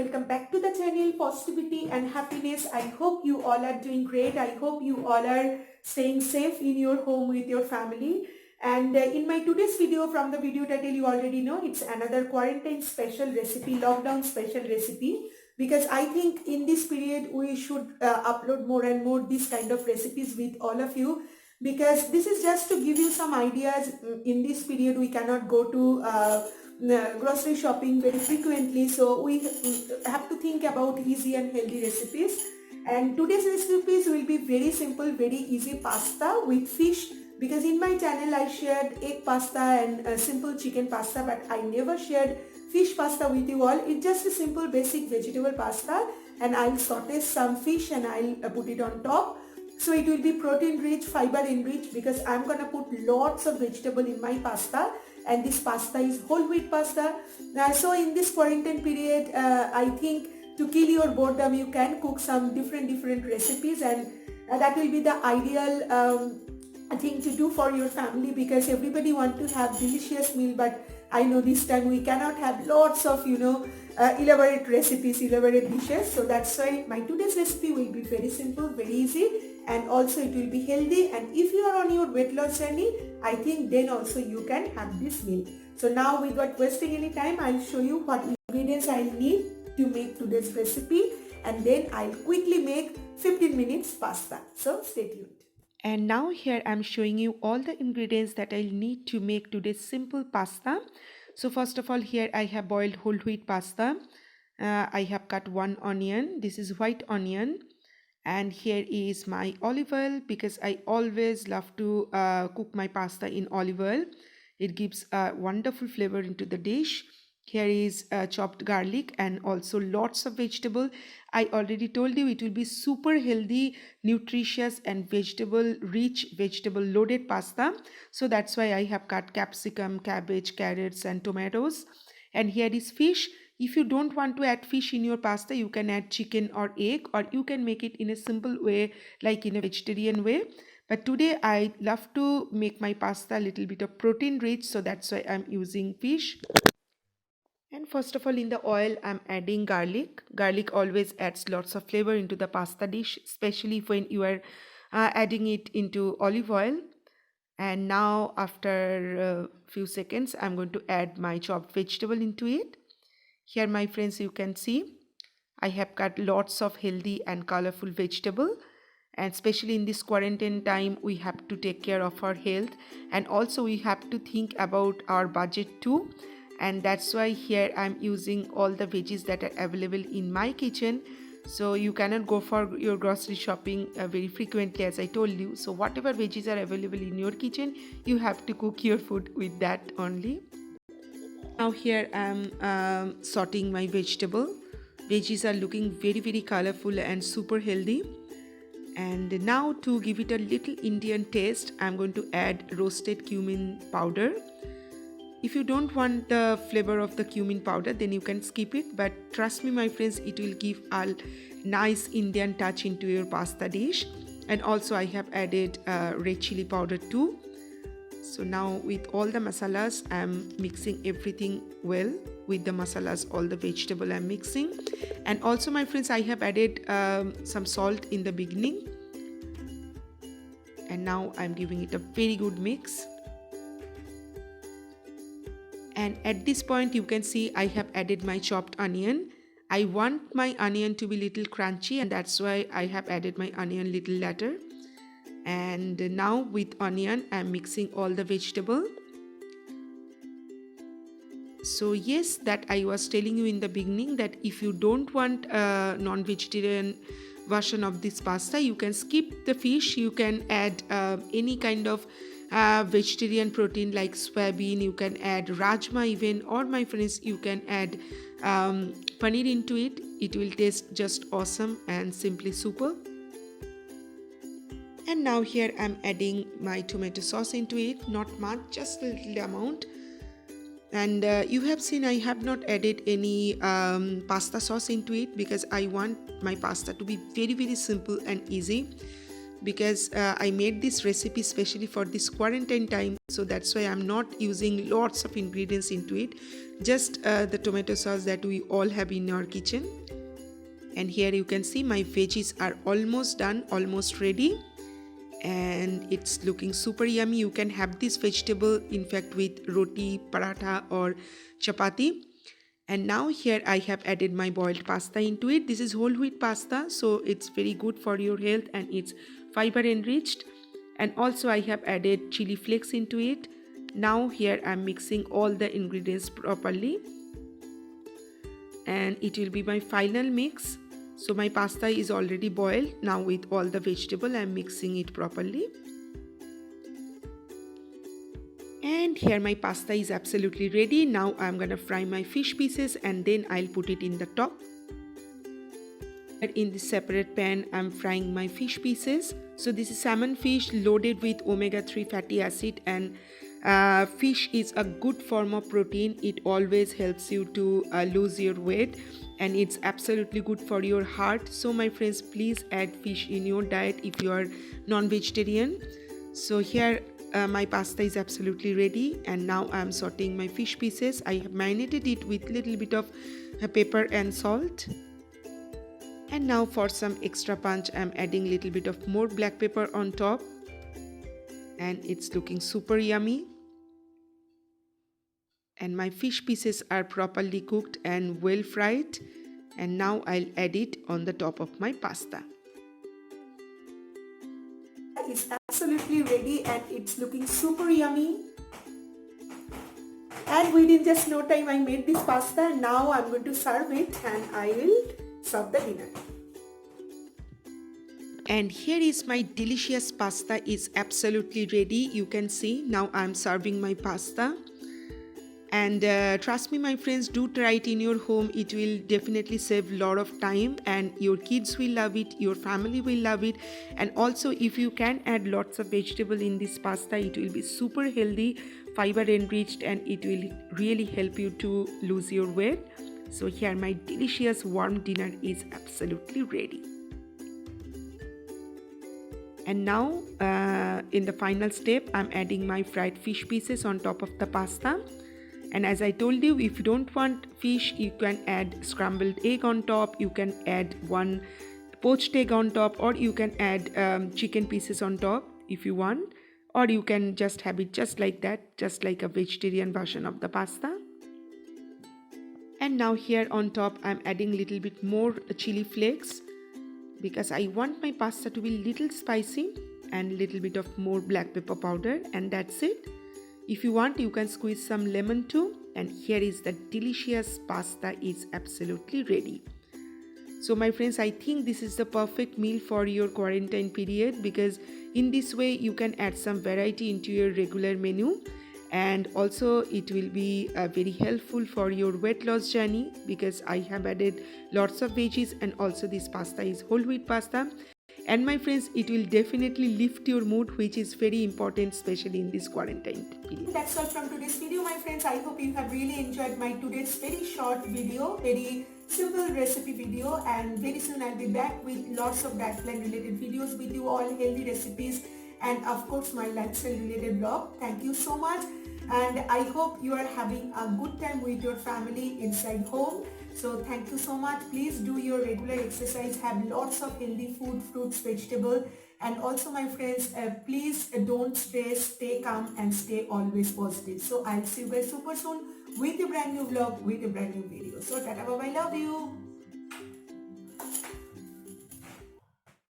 welcome back to the channel Positivity and Happiness. I hope you all are doing great. I hope you all are staying safe in your home with your family. And in my today's video, from the video title you already know, it's another quarantine special recipe, lockdown special recipe, because I think in this period we should upload more and more these kind of recipes with all of you, because this is just to give you some ideas. In this period we cannot go to grocery shopping very frequently, so we have to think about easy and healthy recipes. And today's recipes will be very simple, very easy pasta with fish, because in my channel I shared egg pasta and simple chicken pasta, but I never shared fish pasta with you all. It's just a simple basic vegetable pasta, and I'll saute some fish and I'll put it on top. So it will be protein rich, fiber enriched, because I'm gonna put lots of vegetable in my pasta, and this pasta is whole wheat pasta. So in this quarantine period, I think to kill your boredom, you can cook some different recipes, and that will be the ideal thing to do for your family, because everybody want to have delicious meal, but I know this time we cannot have lots of elaborate recipes, elaborate dishes. So that's why my today's recipe will be very simple, very easy, and also it will be healthy. And if you are on your weight loss journey, I think then also you can have this meal. So now, without wasting any time, I'll show you what ingredients I'll need to make today's recipe, and then I'll quickly make 15 minutes pasta. So stay tuned. And now here I'm showing you all the ingredients that I'll need to make today's simple pasta. So first of all, here I have boiled whole wheat pasta. I have cut one onion. This is white onion. And here is my olive oil, because I always love to cook my pasta in olive oil. It gives a wonderful flavor into the dish. Here is chopped garlic and also lots of vegetable. I already told you it will be super healthy, nutritious and vegetable rich, vegetable loaded pasta. So that's why I have cut capsicum, cabbage, carrots and tomatoes. And here is fish. If you don't want to add fish in your pasta, you can add chicken or egg, or you can make it in a simple way, like in a vegetarian way. But today I love to make my pasta a little bit of protein rich, so that's why I'm using fish. And first of all, in the oil, I'm adding garlic. Garlic always adds lots of flavor into the pasta dish, especially when you are adding it into olive oil. And now after a few seconds, I'm going to add my chopped vegetable into it. Here, my friends, you can see I have cut lots of healthy and colorful vegetable. And especially in this quarantine time, we have to take care of our health, and also we have to think about our budget too. And that's why here I'm using all the veggies that are available in my kitchen. So you cannot go for your grocery shopping very frequently, as I told you. So whatever veggies are available in your kitchen, you have to cook your food with that only. Now here I'm sorting my vegetable. Veggies are looking very colorful and super healthy. And now to give it a little Indian taste, I'm going to add roasted cumin powder. If you don't want the flavor of the cumin powder, then you can skip it. But trust me, my friends, it will give a nice Indian touch into your pasta dish. And also I have added red chili powder too. So now with all the masalas, I'm mixing everything well with the masalas, all the vegetable I'm mixing. And also, my friends, I have added some salt in the beginning. And now I'm giving it a very good mix. And at this point, you can see I have added my chopped onion. I want my onion to be little crunchy, and that's why I have added my onion little later. And now with onion, I'm mixing all the vegetable. So yes, that I was telling you in the beginning, that if you don't want a non-vegetarian version of this pasta, you can skip the fish. You can add any kind of vegetarian protein like soybean. You can add rajma even, or my friends, you can add paneer into it. It will taste just awesome and simply super. And now here I'm adding my tomato sauce into it. Not much, just a little amount. And you have seen I have not added any pasta sauce into it, because I want my pasta to be very simple and easy. because I made this recipe specially for this quarantine time, so that's why I'm not using lots of ingredients into it, just the tomato sauce that we all have in our kitchen. And here you can see my veggies are almost done, almost ready, and it's looking super yummy. You can have this vegetable in fact with roti, paratha or chapati. And now here I have added my boiled pasta into it. This is whole wheat pasta, so it's very good for your health and it's fiber enriched. And also I have added chili flakes into it. Now here I'm mixing all the ingredients properly, and it will be my final mix. So my pasta is already boiled. Now with all the vegetable I'm mixing it properly. And here my pasta is absolutely ready. Now I'm gonna fry my fish pieces and then I'll put it in the top. In this separate pan I'm frying my fish pieces. So this is salmon fish loaded with omega-3 fatty acid, and fish is a good form of protein. It always helps you to lose your weight, and it's absolutely good for your heart. So my friends, please add fish in your diet if you are non-vegetarian. So here my pasta is absolutely ready, and now I'm sauteing my fish pieces. I have marinated it with little bit of pepper and salt. And now for some extra punch I'm adding little bit of more black pepper on top, and it's looking super yummy. And my fish pieces are properly cooked and well fried, and now I'll add it on the top of my pasta. It's absolutely ready and it's looking super yummy. And within just no time I made this pasta, and now I'm going to serve it and I will serve the dinner. And here is my delicious pasta. Is absolutely ready. You can see now I'm serving my pasta. And trust me my friends, do try it in your home. It will definitely save a lot of time, and your kids will love it, your family will love it. And also if you can add lots of vegetable in this pasta, it will be super healthy, fiber enriched, and it will really help you to lose your weight. So here my delicious warm dinner is absolutely ready. And now in the final step I'm adding my fried fish pieces on top of the pasta. And as I told you, if you don't want fish, you can add scrambled egg on top, you can add one poached egg on top, or you can add chicken pieces on top if you want, or you can just have it just like that, just like a vegetarian version of the pasta. And now here on top I'm adding little bit more chili flakes, because I want my pasta to be little spicy, and little bit of more black pepper powder, and that's it. If you want, you can squeeze some lemon too. And here is the delicious pasta is absolutely ready. So my friends, I think this is the perfect meal for your quarantine period, because in this way you can add some variety into your regular menu, and also it will be very helpful for your weight loss journey, because I have added lots of veggies, and also this pasta is whole wheat pasta. And my friends, it will definitely lift your mood, which is very important, especially in this quarantine period. That's all from today's video, my friends. I hope you have really enjoyed my today's very short video, very simple recipe video, and very soon I'll be back with lots of diet plan related videos with you, all healthy recipes, and of course my lifestyle related blog. Thank you so much, and I hope you are having a good time with your family inside home. So thank you so much. Please do your regular exercise, have lots of healthy food, fruits, vegetables, and also my friends, please don't stress, stay calm and stay always positive. So I'll see you guys super soon with a brand new vlog, with a brand new video. So tata, bye bye, love you.